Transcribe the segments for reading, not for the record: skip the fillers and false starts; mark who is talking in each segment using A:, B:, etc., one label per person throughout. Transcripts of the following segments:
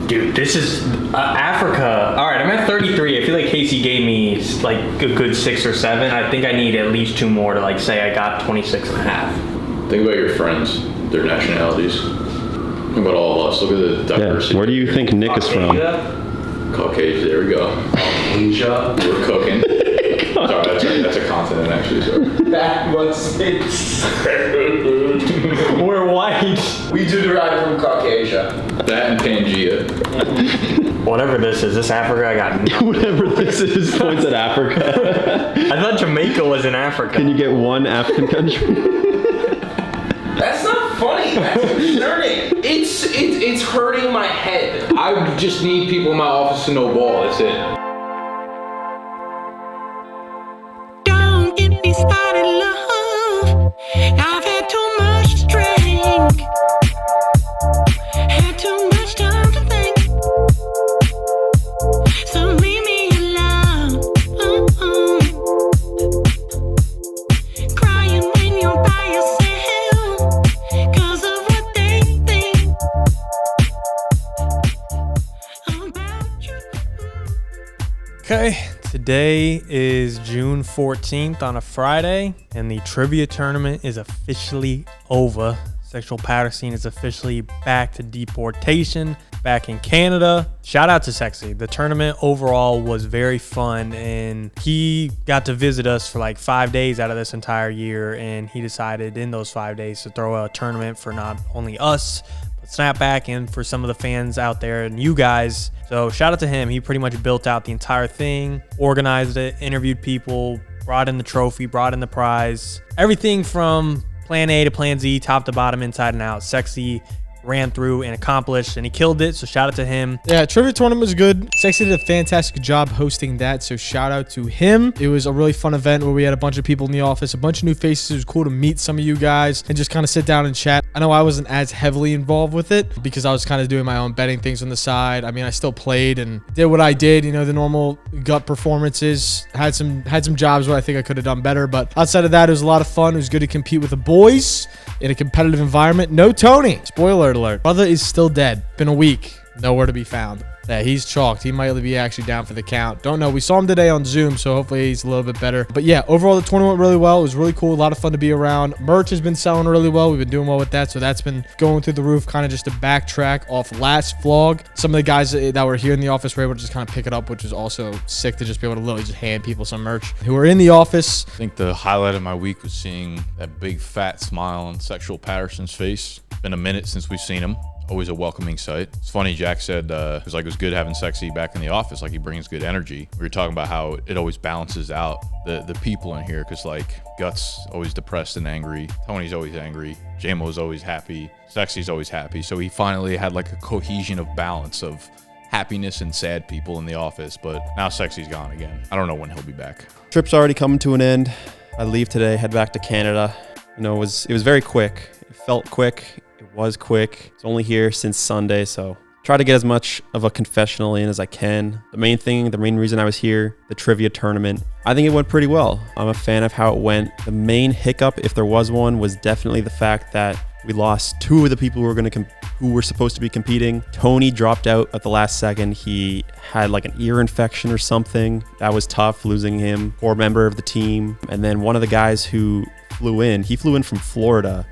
A: Dude, this is Africa. All right, I'm at 33. I feel like Casey gave me like a good 6 or 7. I think I need at least 2 more to like say I got 26 and a half.
B: Think about your friends, their nationalities. Think about all of us. Look at the diversity.
C: Yeah. Where do you think Nick is from?
B: Caucasian. There we go.
A: Asia.
B: We're cooking. Sorry, that's a continent actually. Sorry.
D: That was it.
A: We're white.
D: We do derive from Caucasia.
B: That and Pangea.
A: Whatever this is, this Africa, I got nothing.
C: Whatever this is, points at Africa.
A: I thought Jamaica was in Africa.
C: Can you get one African country?
D: That's not funny. That's concerning. It's hurting my head.
B: I just need people in my office to know ball. That's it.
E: Don't get me started, love. I've had too much to drink. Had too much time to think. So leave me alone. Crying when you're by yourself 'cause of what they think about you.
F: Okay, today is June 14th on a Friday, and the trivia tournament is officially over. Sexual Patterson is officially back to deportation, back in Canada. Shout out to Sexy. The tournament overall was very fun, and he got to visit us for like 5 days out of this entire year, and he decided in those 5 days to throw a tournament for not only us, but Snapback and for some of the fans out there and you guys. So shout out to him. He pretty much built out the entire thing, organized it, interviewed people, brought in the trophy, brought in the prize. Everything from plan A to plan Z, top to bottom, inside and out. Sexy ran through and accomplished, and he killed it, so shout out to him.
G: Yeah, trivia tournament was good. Sexy did a fantastic job hosting that, so shout out to him. It was a really fun event where we had a bunch of people in the office, a bunch of new faces. It was cool to meet some of you guys and just kind of sit down and chat. I know I wasn't as heavily involved with it because I was kind of doing my own betting things on the side. I mean, I still played and did what I did, you know, the normal gut performances. Had some jobs where I think I could have done better, but outside of that, it was a lot of fun. It was good to compete with the boys in a competitive environment. No Tony. Spoiler alert. Brother is still dead. Been a week. Nowhere to be found. Yeah, he's chalked. He might be actually down for the count. Don't know. We saw him today on Zoom, so hopefully he's a little bit better. But yeah, overall, the tournament went really well. It was really cool. A lot of fun to be around. Merch has been selling really well. We've been doing well with that, so that's been going through the roof. Kind of just to backtrack off last vlog. Some of the guys that were here in the office were able to just kind of pick it up, which was also sick to just be able to literally just hand people some merch who were in the office.
H: I think the highlight of my week was seeing that big fat smile on Sexual Patterson's face. It's been a minute since we've seen him. Always a welcoming sight. It's funny, Jack said it was good having Sexy back in the office. Like, he brings good energy. We were talking about how it always balances out the people in here, because like Gut's always depressed and angry, Tony's always angry, J-Mo's always happy, Sexy's always happy. So he finally had like a cohesion of balance of happiness and sad people in the office. But now Sexy's gone again. I don't know when he'll be back.
C: Trip's already coming to an end. I leave today, head back to Canada. You know, it was very quick. It felt quick. It was quick. It's only here since Sunday, so try to get as much of a confessional in as I can. The main reason I was here, the trivia tournament, I think it went pretty well. I'm a fan of how it went. The main hiccup, if there was one, was definitely the fact that we lost 2 of the people who were supposed to be competing. Tony dropped out at the last second. He had like an ear infection or something. That was tough, losing him. Core member of the team. And then one of the guys who flew in from Florida.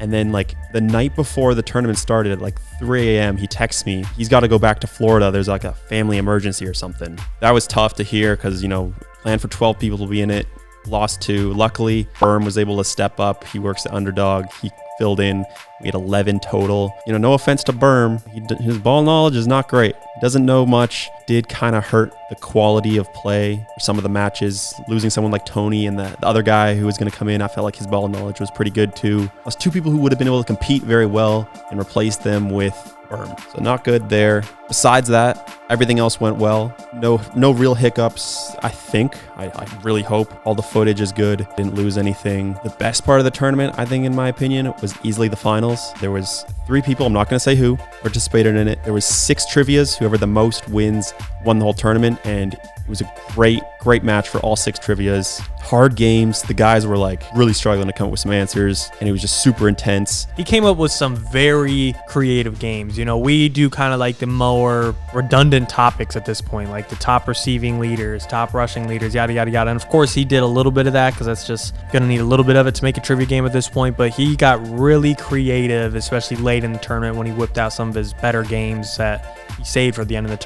C: And then like the night before the tournament started at like 3 a.m., he texts me, he's got to go back to Florida. There's like a family emergency or something. That was tough to hear because, you know, planned for 12 people to be in it, lost 2. Luckily, Berm was able to step up. He works at Underdog. He filled in. We had 11 total. You know, no offense to Berm. His ball knowledge is not great. He doesn't know much. Did kind of hurt the quality of play for some of the matches. Losing someone like Tony and the other guy who was going to come in, I felt like his ball knowledge was pretty good too. Plus 2 people who would have been able to compete very well and replace them with Berm. So not good there. Besides that, everything else went well. No real hiccups, I think. I really hope all the footage is good. Didn't lose anything. The best part of the tournament, I think, in my opinion, was easily the finals. There was 3 people, I'm not going to say who, participated in it. There was 6 trivias. Whoever the most wins won the whole tournament, and it was a great match for all 6 trivias. hard games. The guys were like really struggling to come up with some answers, and it was just super intense.
F: He came up with some very creative games. You know, we do kind of like the more redundant topics at this point, like the top receiving leaders, top rushing leaders, yada, yada, yada. And of course, he did a little bit of that because that's just going to need a little bit of it to make a trivia game at this point. But he got really creative, especially late in the tournament when he whipped out some of his better games that he saved for the end of the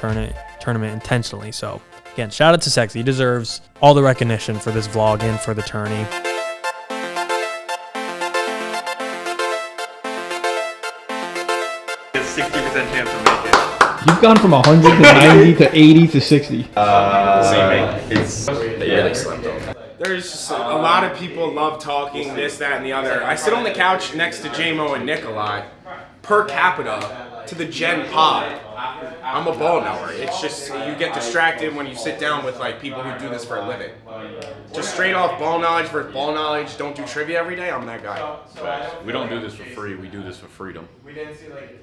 F: tournament intentionally. So again, shout out to Sexy. He deserves all the recognition for this vlog and for the tourney.
A: It's 60% chance to make it.
G: You've gone from 100 to 90 to 80 to 60.
A: It's
D: Really slept on. There's just a lot of people love talking this, that, and the other. I sit on the couch next to JMO and Nick a lot. Per capita to the Gen Pod, I'm a ball knower. It's just you get distracted when you sit down with like people who do this for a living. Just straight off ball knowledge versus ball knowledge. Don't do trivia every day. I'm that guy.
B: We don't do this for free. We do this for freedom.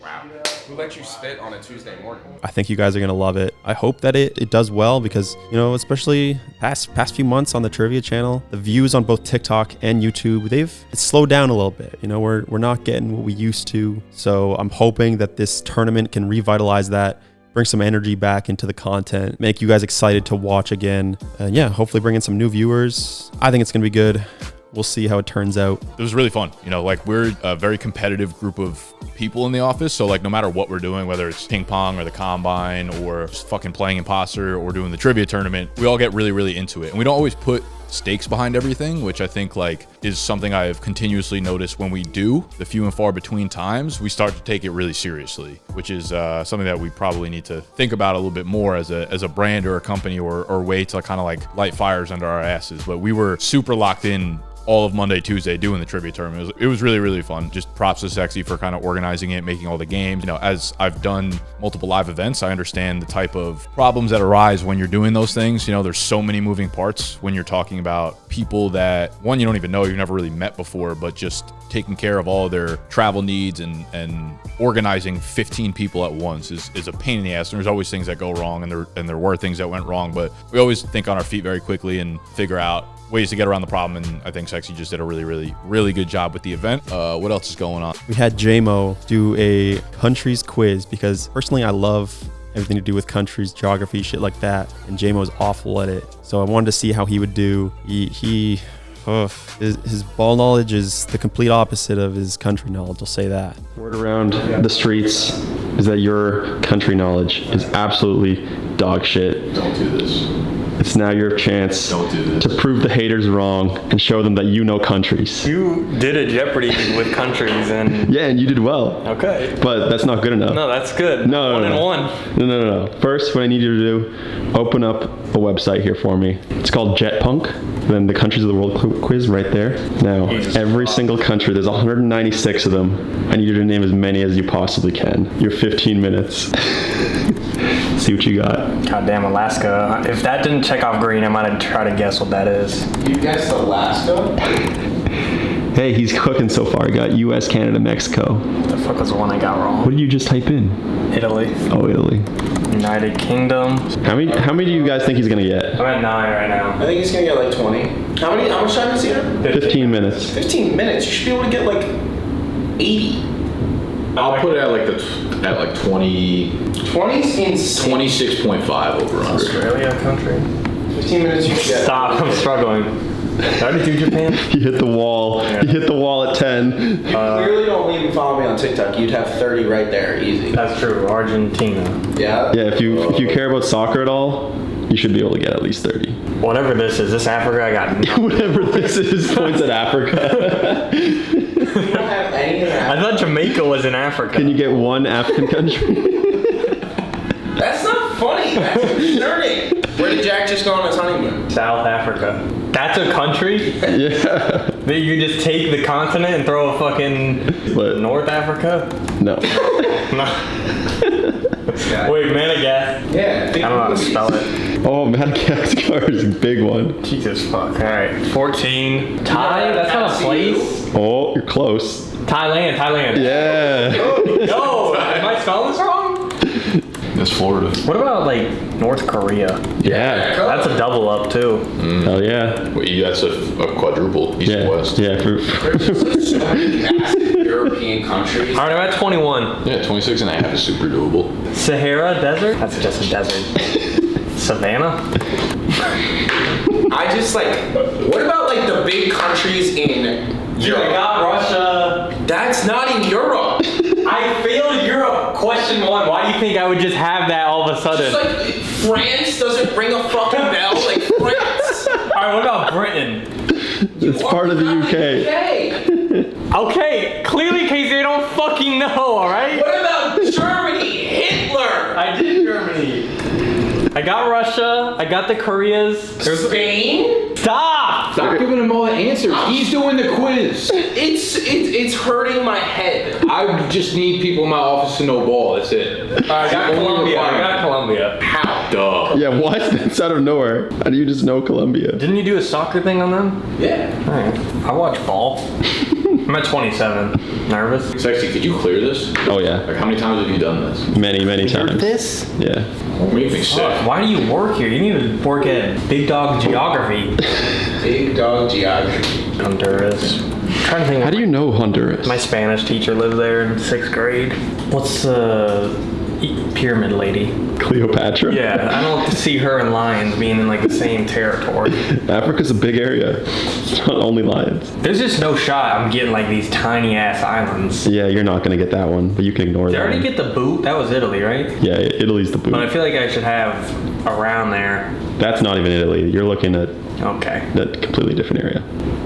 D: Wow. Who let you spit on a Tuesday morning?
C: I think you guys are gonna love it. I hope that it does well because, you know, especially past few months on the trivia channel, the views on both TikTok and YouTube, it's slowed down a little bit. You know, we're not getting what we used to. So I'm hoping that this tournament can revitalize that, bring some energy back into the content, make you guys excited to watch again. And yeah, hopefully bring in some new viewers. I think it's gonna be good. We'll see how it turns out.
H: It was really fun. You know, like we're a very competitive group of people in the office. So like no matter what we're doing, whether it's ping pong or the combine or just fucking playing imposter or doing the trivia tournament, we all get really, really into it. And we don't always put stakes behind everything, which I think like is something I've continuously noticed when we do the few and far between times, we start to take it really seriously, which is something that we probably need to think about a little bit more as a brand or a company or way to kind of like light fires under our asses. But we were super locked in all of Monday, Tuesday doing the trivia tournament. It was really, really fun. Just props to Sexy for kind of organizing it, making all the games. You know, as I've done multiple live events, I understand the type of problems that arise when you're doing those things. You know, there's so many moving parts when you're talking about people that, one, you don't even know, you've never really met before, but just taking care of all their travel needs and organizing 15 people at once is a pain in the ass. And there's always things that go wrong, and there were things that went wrong, but we always think on our feet very quickly and figure out ways to get around the problem, and I think Sexy just did a really, really, really good job with the event. What else is going on?
C: We had JMO do a countries quiz because personally I love everything to do with countries, geography, shit like that, and JMO's awful at it. So I wanted to see how he would do. His ball knowledge is the complete opposite of his country knowledge, I'll say that. Word around the streets is that your country knowledge is absolutely dog shit.
B: Don't do this.
C: It's now your chance
B: Don't do this.
C: to prove the haters wrong and show them that you know countries.
A: You did a Jeopardy with countries and
C: Yeah, and you did well.
A: okay.
C: But that's not good enough.
A: No, that's good.
C: No,
A: One
C: no,
A: and
C: no.
A: one.
C: No. First, what I need you to do, open up a website here for me. It's called JetPunk. Then the countries of the world quiz right there. Now, every single country, there's 196 of them. I need you to name as many as you possibly can. You have 15 minutes. See what you got.
A: Goddamn Alaska. If that didn't check off green, I might have tried to guess what that is.
D: You guessed Alaska?
C: Hey, he's cooking so far. He got US, Canada, Mexico.
A: The fuck was the one I got wrong?
C: What did you just type in?
A: Italy.
C: Oh, Italy.
A: United Kingdom.
C: How many do you guys think he's gonna get?
A: I'm at 9 right now.
D: I think he's gonna get like 20. How much time is he in?
C: 15 minutes.
D: 15 minutes. You should be able to get like 80.
B: I'll put it at like 20,
D: 20's insane.
B: 26.5 over under.
A: Australia country.
D: 15 minutes you should get.
A: Stop, I'm struggling. Did I already do Japan?
C: He hit the wall.
A: Yeah.
C: He hit the wall at 10.
D: You clearly don't even follow me on TikTok. You'd have 30 right there, easy.
A: That's true. Argentina.
D: Yeah?
C: Yeah, if you care about soccer at all, you should be able to get at least 30.
A: Whatever this is Africa? I got nothing.
C: Whatever this is, points at Africa.
D: You don't have any of that.
A: I thought Jamaica was in Africa.
C: Can you get one African country?
D: That's not funny. That's concerning. Where did Jack just go on his honeymoon?
A: South Africa. That's a country?
C: Yeah.
A: That you just take the continent and throw a fucking
C: What?
A: North Africa?
C: No.
A: Wait, Madagascar.
D: Yeah.
A: I don't know how to spell it.
C: Oh, Madagascar is a big one.
A: Jesus fuck. Alright. 14. Thai? That's not a place.
C: Oh, you're close.
A: Thailand.
C: Yeah.
A: No! Am I spelling this wrong?
B: It's Florida.
A: What about like North Korea?
C: Yeah.
A: That's a double up too.
C: Hell yeah.
B: Wait, that's a quadruple, east and west.
C: Yeah.
D: So many massive European countries.
A: All right, I'm at 21.
B: Yeah, 26 and a half is super doable.
A: Sahara Desert? That's just a desert. Savannah?
D: I just like, what about like the big countries in
A: Dude, I got Russia.
D: That's not in Europe.
A: I failed Europe question 1. Why do you think I would just have that all of a sudden?
D: Just like France doesn't ring a fucking bell. Like France.
A: Alright, what about Britain?
C: It's part of the UK.
A: Okay, clearly Casey, they don't fucking know, alright?
D: What about Germany? Hitler.
A: I did Germany. I got Russia. I got the Koreas.
D: Spain?
A: Stop!
B: Stop giving him all the answers. He's doing the quiz.
D: It's hurting my head.
B: I just need people in my office to know ball. That's it.
A: I got Colombia. I got Colombia.
D: How?
B: Duh.
C: Yeah, what? That's out of nowhere. How do you just know Colombia?
A: Didn't you do a soccer thing on them?
D: Yeah.
A: Alright. I watch ball. I'm at 27. Nervous?
B: Sexy, could you clear this?
C: Oh yeah.
B: Like, how many times have you done this?
C: Many times.
A: This?
C: Yeah.
B: Make me sick.
A: Why do you work here? You need to work at Big Dog Geography.
D: Big dog geography.
A: Honduras. I'm trying to think.
C: How do you know Honduras?
A: My Spanish teacher lived there in 6th grade. What's the pyramid lady?
C: Cleopatra?
A: Yeah, I don't see her and lions being in like the same territory.
C: Africa's a big area. It's not only lions.
A: There's just no shot I'm getting like these tiny ass islands.
C: Yeah, you're not gonna get that one, but you can ignore
A: Did I
C: that.
A: already
C: one.
A: get the boot? That was Italy, right?
C: Yeah, Italy's the boot.
A: But I feel like I should have around there.
C: That's not even Italy. You're looking at
A: Okay.
C: that completely different area.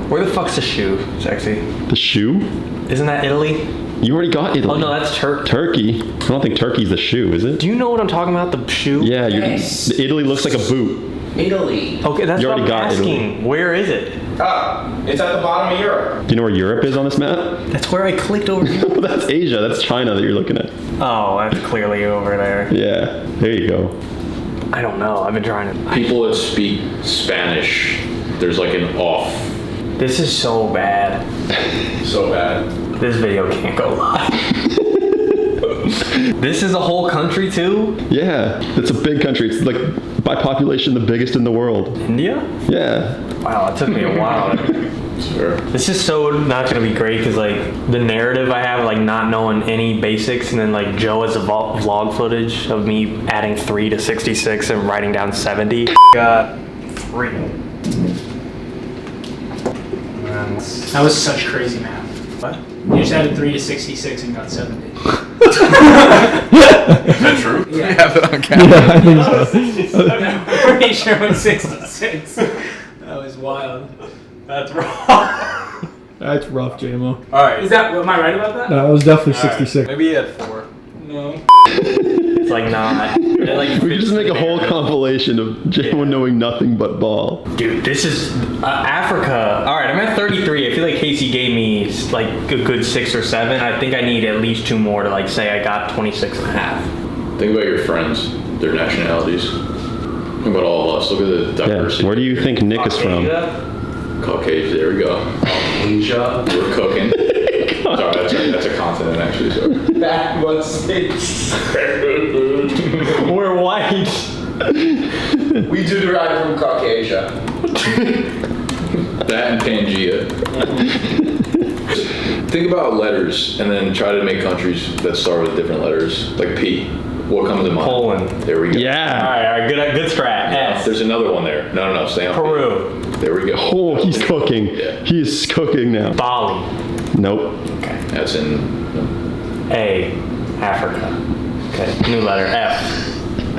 A: Where the fuck's the shoe, Sexy?
C: The shoe?
A: Isn't that Italy?
C: You already got Italy.
A: Oh no, that's Turkey.
C: Turkey. I don't think Turkey's the shoe, is it?
A: Do you know what I'm talking about? The shoe?
C: Yeah,
D: Yes.
C: Italy looks like a boot.
D: Italy.
A: Okay, that's
C: You
A: what I'm
C: already got
A: asking. Where is it?
D: It's at the bottom of Europe.
C: Do you know where Europe is on this map?
A: That's where I clicked over here.
C: Well, that's Asia. That's China that you're looking at.
A: Oh, that's clearly over there.
C: Yeah, there you go.
A: I don't know. I've been trying to.
B: People that speak Spanish, there's like an off.
A: This is so bad.
B: So bad.
A: This video can't go live. This is a whole country too?
C: Yeah, it's a big country. It's like by population the biggest in the world.
A: India?
C: Yeah.
A: Wow, it took me a while.
B: Sure.
A: This is so not gonna be great because like the narrative I have, like not knowing any basics, and then like Joe has a vlog footage of me adding 3 to 66 and writing down 70. Got 3.
I: That was such crazy math.
A: What?
I: You just added 3 to 66 and got 70.
B: Is that true?
I: Yeah.
G: I think so.
I: I'm pretty sure it was 66. That was wild.
A: That's wrong.
G: That's rough, JMO.
A: Alright.
I: Is that, am I right about that?
G: No, it was definitely 66.
A: Maybe you had 4.
I: No.
A: It's like not. It like
C: We could just
A: fits
C: make
A: the
C: a whole
A: narrative.
C: compilation of Jalen knowing nothing but ball.
A: Dude, this is Africa. All right, I'm at 33. I feel like Casey gave me like a good 6 or 7. I think I need at least 2 more to like say I got 26 and a half.
B: Think about your friends, their nationalities. Think about all of us. Look at the
C: Yeah.
B: diversity.
C: Where do you think Nick is from?
A: Asia?
B: Caucasian. There we go.
D: Asia.
B: We're cooking. Sorry, that's a continent actually. Sorry.
D: That was it.
A: We're white.
D: We do derive from Caucasia.
B: That and Pangea. Think about letters and then try to make countries that start with different letters, like P. What comes to mind?
A: Poland.
B: There we go.
A: All
C: Yeah.
A: right, good strat. S.
B: There's another one there. No, stay on P.
A: Peru.
B: There we go.
C: Oh, he's cooking.
B: Yeah.
C: He's cooking now.
A: Bali.
C: Nope.
A: Okay.
B: That's in.
A: A. Africa. Okay. New letter F.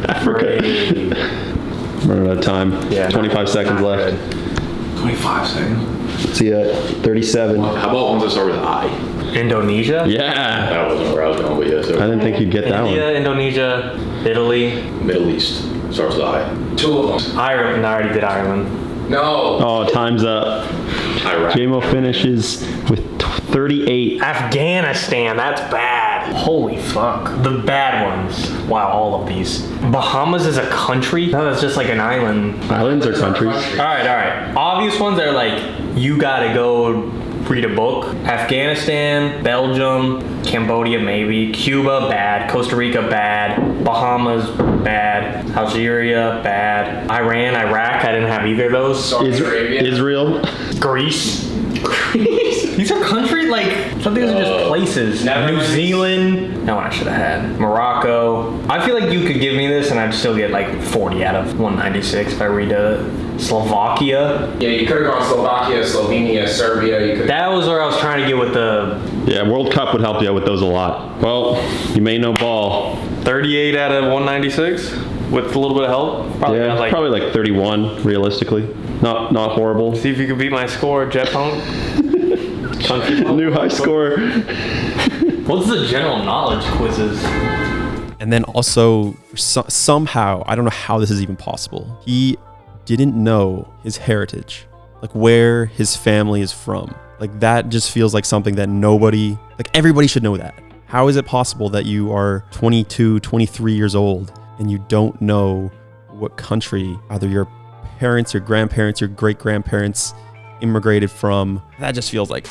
C: Africa.
A: Great.
C: Running out of time.
A: Yeah,
C: 25 seconds
A: not
C: left.
A: good.
B: 25 seconds.
C: See ya. 37.
B: How about ones that start with I?
A: Indonesia.
C: Yeah.
B: That wasn't where I was going, but yeah.
C: I
B: So
C: didn't think you'd get that
A: India,
C: one.
A: Indonesia, Italy,
B: Middle East starts with I.
D: 2 of them.
A: Ireland. I already did Ireland.
D: No.
C: Oh, time's up.
B: Iraq.
C: JMO finishes with 38.
A: Afghanistan, that's bad. Holy fuck. The bad ones. Wow, all of these. Bahamas is a country? No, that's just like an island.
C: Islands are countries.
A: Alright. Obvious ones are like, you gotta go read a book. Afghanistan, Belgium, Cambodia maybe, Cuba bad, Costa Rica bad, Bahamas bad, Algeria bad, Iran, Iraq, I didn't have either of those.
D: Saudi Arabia.
C: Israel.
A: Greece. These are countries like some of these are just places. New Zealand. No, I should have had Morocco. I feel like you could give me this and I'd still get like 40 out of 196 if I read Slovakia.
D: Yeah, you could have gone Slovakia, Slovenia, Serbia. You could.
A: That was where I was trying to get with the
C: Yeah, World Cup would help you out with those a lot. Well, you may know ball.
A: 38 out of 196 with a little bit of help. Probably
C: Yeah,
A: got like,
C: probably like 31 realistically. Not horrible.
A: see if you could beat my score, Jet Punk. Country Punk.
C: New high score.
A: What's the general knowledge quizzes?
C: And then also, somehow, I don't know how this is even possible. He didn't know his heritage, like where his family is from. Like that just feels like something that nobody, like everybody should know that. How is it possible that you are 22, 23 years old and you don't know what country either your parents, your grandparents, your great-grandparents immigrated from? That just feels like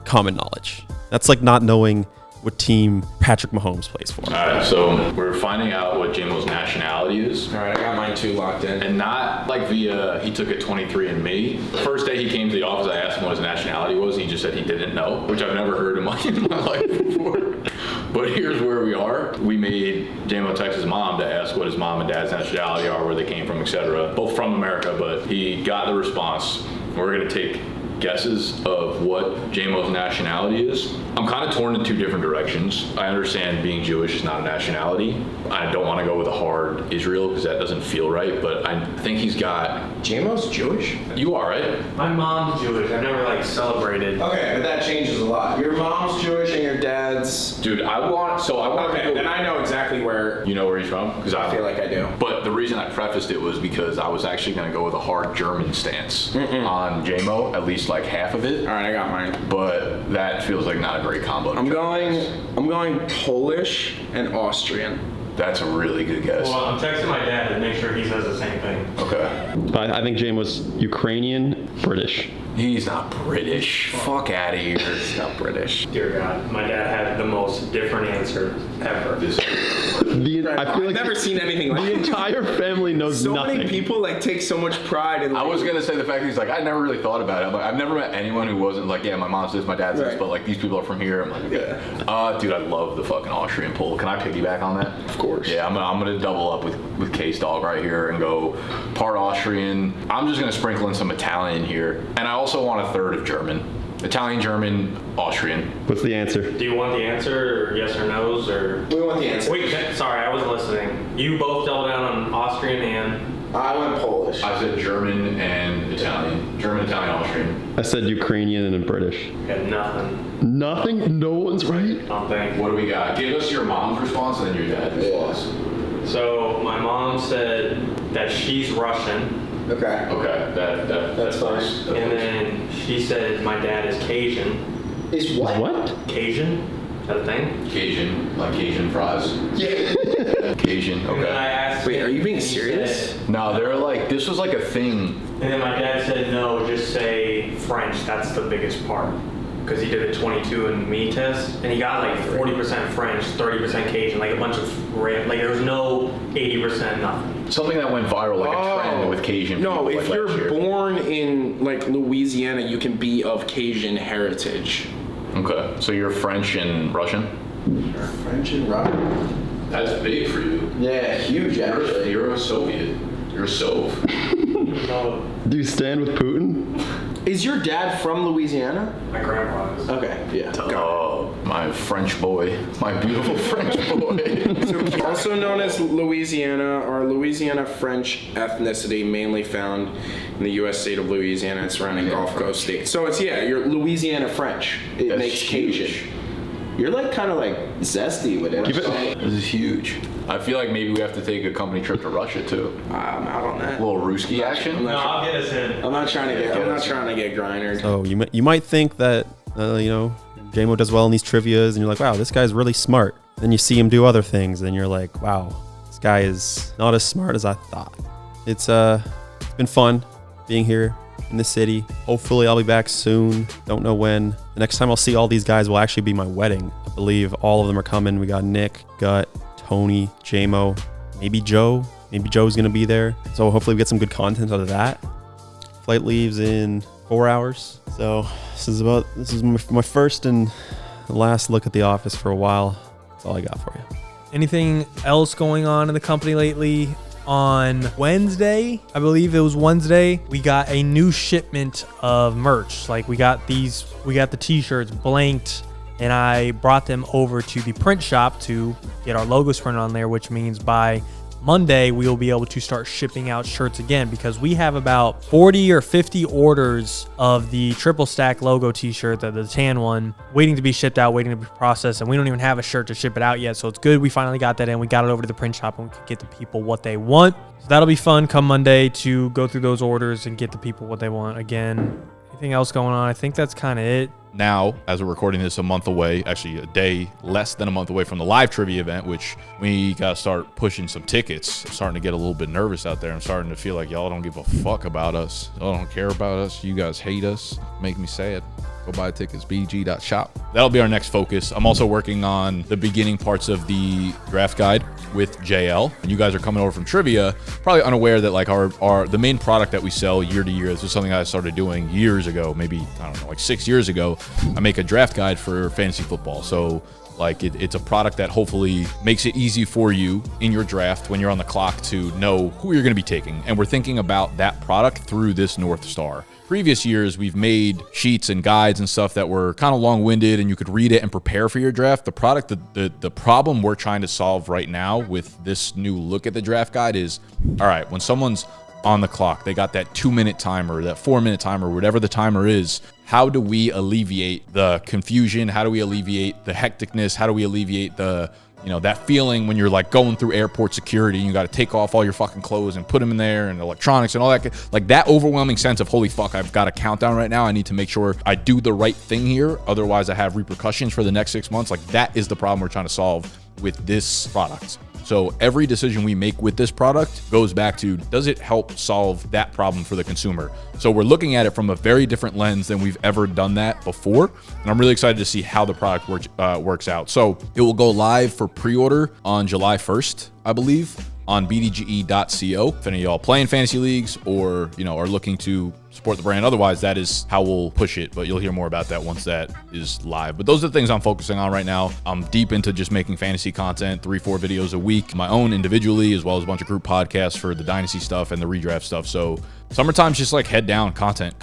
C: common knowledge. That's like not knowing what team Patrick Mahomes plays for.
B: All right, so we're finding out what J-Mo's nationality is.
D: All right, I got mine too locked in.
B: And not like via, he took a 23andMe. The first day he came to the office, I asked him what his nationality was. He just said he didn't know, which I've never heard in my life before. But here's where we are. We made J-Mo text his mom to ask what his mom and dad's nationality are, where they came from, etc. Both from America, but he got the response. We're gonna take guesses of what J-Mo's nationality is. I'm kind of torn in two different directions. I understand being Jewish is not a nationality. I don't want to go with a hard Israel because that doesn't feel right, but I think he's got...
D: J-Mo's Jewish?
B: You are, right?
A: My mom's Jewish. I've never like celebrated.
D: Okay, but that changes a lot. Your mom's Jewish and your dad's...
B: Dude, I want to
D: Okay,
B: go...
D: then I know exactly where...
B: You know where he's from? Because
D: I feel like I do.
B: But the reason I prefaced it was because I was actually going to go with a hard German stance on J-Mo, at least like half of it.
D: All right, I got mine.
B: But that feels like not a great combo.
D: I'm going Polish and Austrian.
B: That's a really good guess.
A: Well, I'm texting my dad to make sure he says the same thing.
B: Okay.
C: I think James was Ukrainian, British.
B: He's not British. Fuck out of here.
D: He's not British.
A: Dear God, my dad had the most different answer ever.
D: I've never seen anything like
C: the entire family knows
D: so
C: nothing.
D: many people like take so much pride in.
B: I was gonna say the fact that he's like, I never really thought about it. I'm like, I've never met anyone who wasn't like, yeah, my mom's this, my dad's this,
D: Right.
B: but like these people are from here. I'm like, okay. Dude, I love the fucking Austrian pull. Can I piggyback on that?
D: Of course.
B: Yeah, I'm gonna double up with Case Dog right here and go part Austrian. I'm just gonna sprinkle in some Italian here, and I also want a third of German. Italian, German, Austrian.
C: What's the answer?
A: Do you want the answer, or yes or no's, or?
D: We want the answer.
A: Wait, sorry, I wasn't listening. You both doubled down on Austrian and...
D: I went Polish.
B: I said German and Italian. German, Italian, Austrian.
C: I said Ukrainian and British.
A: Got nothing.
C: Nothing? No one's right?
A: I don't think.
B: What do we got? Give us your mom's response and then your dad's response.
A: So my mom said that she's Russian.
D: Okay.
B: Okay, that's
D: fine.
A: And then she said my dad is Cajun.
D: Is what?
C: What?
A: Cajun? Is that a thing?
B: Cajun, like Cajun fries.
D: Yeah.
B: Cajun,
A: And then I
B: okay.
A: asked
D: Wait,
A: him,
D: are you being
A: and he
D: serious?
A: said-
B: No, they're like, this was like a thing.
A: And then my dad said, no, just say French. That's the biggest part. Because he did a 22andMe test, and he got like 40% French, 30% Cajun, like a bunch of like there was no 80% nothing.
B: Something that went viral, like a trend with Cajun
D: No,
B: people,
D: if
B: like,
D: you're
B: last year.
D: born in like Louisiana, you can be of Cajun heritage.
B: Okay, so you're French and Russian?
D: French and Russian.
B: That's big for you.
D: Yeah, huge
B: You're a Soviet. You're a Sov.
C: Do you stand with Putin?
D: Is your dad from Louisiana?
A: My grandpa is.
D: Okay, yeah.
B: Oh, my French boy. My beautiful French boy.
D: So, also known as Louisiana, or Louisiana French ethnicity, mainly found in the U.S. state of Louisiana and surrounding Gulf Coast states. So it's, yeah, you're Louisiana French. It
B: That's
D: makes
B: huge.
D: Cajun. You're like kind of like zesty with it.
B: This is huge. I feel like maybe we have to take a company trip to Russia too.
D: I'm out on that.
B: A little Ruski action.
A: No, I'll get us in.
D: I'm not trying to get Grindr.
C: Oh, you might think that, J-Mo does well in these trivias, and you're like, wow, this guy's really smart. Then you see him do other things, and you're like, wow, this guy is not as smart as I thought. It's been fun being here in the city. Hopefully I'll be back soon. Don't know when. The next time I'll see all these guys will actually be my wedding. I believe all of them are coming. We got Nick, Gut, Tony, JMO, maybe Joe. Maybe Joe's gonna be there. So hopefully we get some good content out of that. Flight leaves in 4 hours. So this is my first and last look at the office for a while. That's all I got for you.
F: Anything else going on in the company lately? On Wednesday, I believe it was Wednesday, we got a new shipment of merch. Like we got the t-shirts blanked, and I brought them over to the print shop to get our logos printed on there, which means by Monday we will be able to start shipping out shirts again, because we have about 40 or 50 orders of the triple stack logo t-shirt, the tan one, waiting to be shipped out, waiting to be processed, and we don't even have a shirt to ship it out yet. So it's good we finally got that in. We got it over to the print shop and we could get the people what they want. So that'll be fun come Monday to go through those orders and get the people what they want again. Anything else going on? I think that's kind of it.
H: Now, as we're recording this a month away, actually a day less than a month away from the live trivia event, which we got to start pushing some tickets. I'm starting to get a little bit nervous out there. I'm starting to feel like y'all don't give a fuck about us. Y'all don't care about us. You guys hate us. Make me sad. Go buy tickets, BDGE.shop. That'll be our next focus. I'm also working on the beginning parts of the draft guide with JL. And you guys are coming over from trivia, probably unaware that like the main product that we sell year to year, this is something I started doing years ago, maybe, I don't know, like 6 years ago. I make a draft guide for fantasy football. So like it's a product that hopefully makes it easy for you in your draft when you're on the clock to know who you're going to be taking. And we're thinking about that product through this North Star. Previous years, we've made sheets and guides and stuff that were kind of long-winded and you could read it and prepare for your draft. The product, the problem we're trying to solve right now with this new look at the draft guide is, all right, when someone's on the clock, they got that 2-minute timer, that 4-minute timer, whatever the timer is, how do we alleviate the confusion? How do we alleviate the hecticness? How do we alleviate the, you know, that feeling when you're like going through airport security and you got to take off all your fucking clothes and put them in there and electronics and all that, like that overwhelming sense of holy fuck, I've got a countdown right now. I need to make sure I do the right thing here. Otherwise I have repercussions for the next 6 months. Like that is the problem we're trying to solve with this product. So every decision we make with this product goes back to, does it help solve that problem for the consumer? So we're looking at it from a very different lens than we've ever done that before. And I'm really excited to see how the product works out. So it will go live for pre-order on July 1st, I believe, on bdge.co. If any of y'all play in fantasy leagues or, you know, are looking to support the brand. Otherwise, that is how we'll push it, but you'll hear more about that once that is live. But those are the things I'm focusing on right now. I'm deep into just making fantasy content, 3-4 videos a week, my own individually, as well as a bunch of group podcasts for the dynasty stuff and the redraft stuff. So summertime's just like head down, content.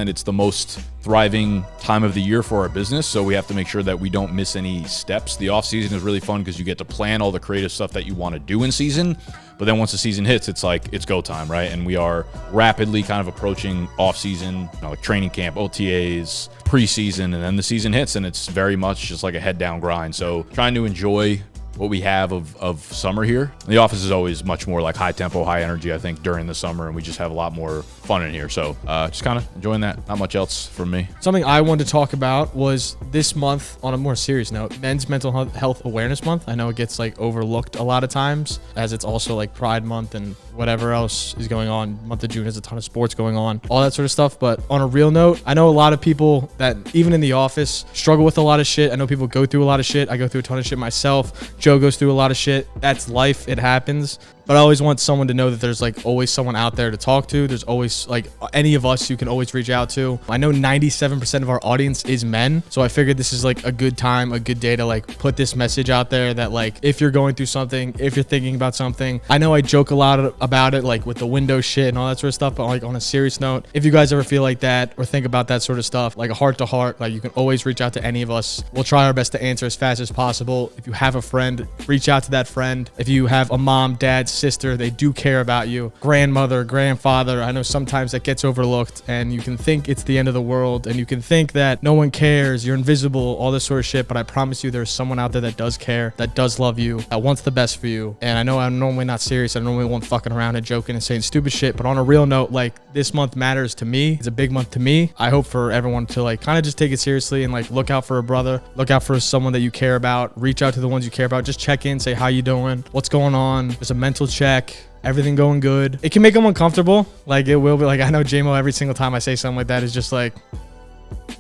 H: It's the most thriving time of the year for our business. So we have to make sure that we don't miss any steps. The off season is really fun because you get to plan all the creative stuff that you want to do in season. But then once the season hits, it's like, it's go time, right? And we are rapidly kind of approaching off season, you know, like training camp, OTAs, preseason, and then the season hits and it's very much just like a head down grind. So trying to enjoy what we have of summer here. The office is always much more like high tempo, high energy, I think, during the summer, and we just have a lot more fun in here. So just kind of enjoying that. Not much else from me.
G: Something I wanted to talk about was this month, on a more serious note, Men's Mental Health Awareness Month. I know it gets like overlooked a lot of times, as it's also like Pride Month and whatever else is going on. Month of June has a ton of sports going on, all that sort of stuff. But on a real note, I know a lot of people that even in the office struggle with a lot of shit. I know people go through a lot of shit. I go through a ton of shit myself. Joe goes through a lot of shit. That's life. It happens. But I always want someone to know that there's like always someone out there to talk to. There's always like any of us you can always reach out to. I know 97% of our audience is men. So I figured this is like a good time, a good day to like put this message out there that like, if you're going through something, if you're thinking about something, I know I joke a lot about it, like with the window shit and all that sort of stuff. But like on a serious note, if you guys ever feel like that or think about that sort of stuff, like a heart to heart, like you can always reach out to any of us. We'll try our best to answer as fast as possible. If you have a friend, reach out to that friend. If you have a mom, dad, sister, they do care about you. Grandmother, grandfather, I know sometimes that gets overlooked and you can think it's the end of the world and you can think that no one cares, you're invisible, all this sort of shit. But I promise you there's someone out there that does care, that does love you, that wants the best for you. And I know I'm normally not serious. I normally won't fucking around and joking and saying stupid shit. But on a real note, like this month matters to me. It's a big month to me. I hope for everyone to like kind of just take it seriously and like look out for a brother, look out for someone that you care about, reach out to the ones you care about, just check in, say how you doing, what's going on. There's a mental check. Everything going good. It can make them uncomfortable. Like it will be like, I know JMO every single time I say something like that is just like,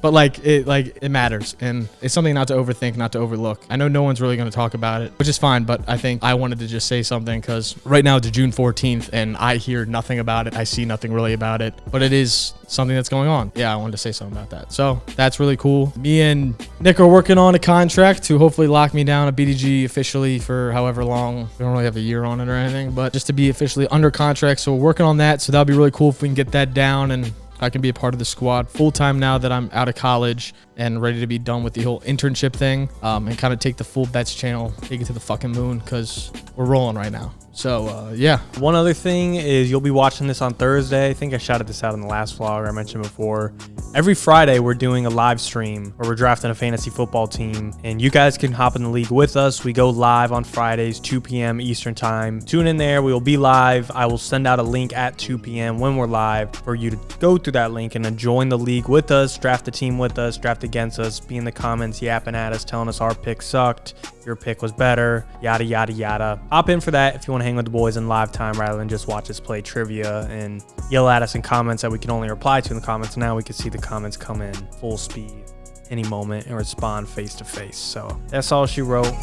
G: But like it matters, and it's something not to overthink, not to overlook. I know no one's really going to talk about it, which is fine, but I think I wanted to just say something because right now it's June 14th and I hear nothing about it. I see nothing really about it, but it is something that's going on. Yeah, I wanted to say something about that. So that's really cool. Me and Nick are working on a contract to hopefully lock me down at BDGE officially for however long. We don't really have a year on it or anything, but just to be officially under contract. So we're working on that. So that'll be really cool if we can get that down and I can be a part of the squad full time now that I'm out of college and ready to be done with the whole internship thing, and kind of take the full Bets channel, take it to the fucking moon, because we're rolling right now. So, yeah.
F: One other thing is you'll be watching this on Thursday. I think I shouted this out in the last vlog I mentioned before. Every Friday, we're doing a live stream where we're drafting a fantasy football team, and you guys can hop in the league with us. We go live on Fridays, 2 p.m. Eastern time. Tune in there. We will be live. I will send out a link at 2 p.m. when we're live for you to go through that link and then join the league with us, draft the team with us, draft against us, be in the comments yapping at us, telling us our pick sucked, your pick was better, yada, yada, yada. Hop in for that if you want to hang with the boys in live time rather than just watch us play trivia and yell at us in comments that we can only reply to in the comments. Now we can see the comments come in full speed any moment and respond face to face. So that's all she wrote.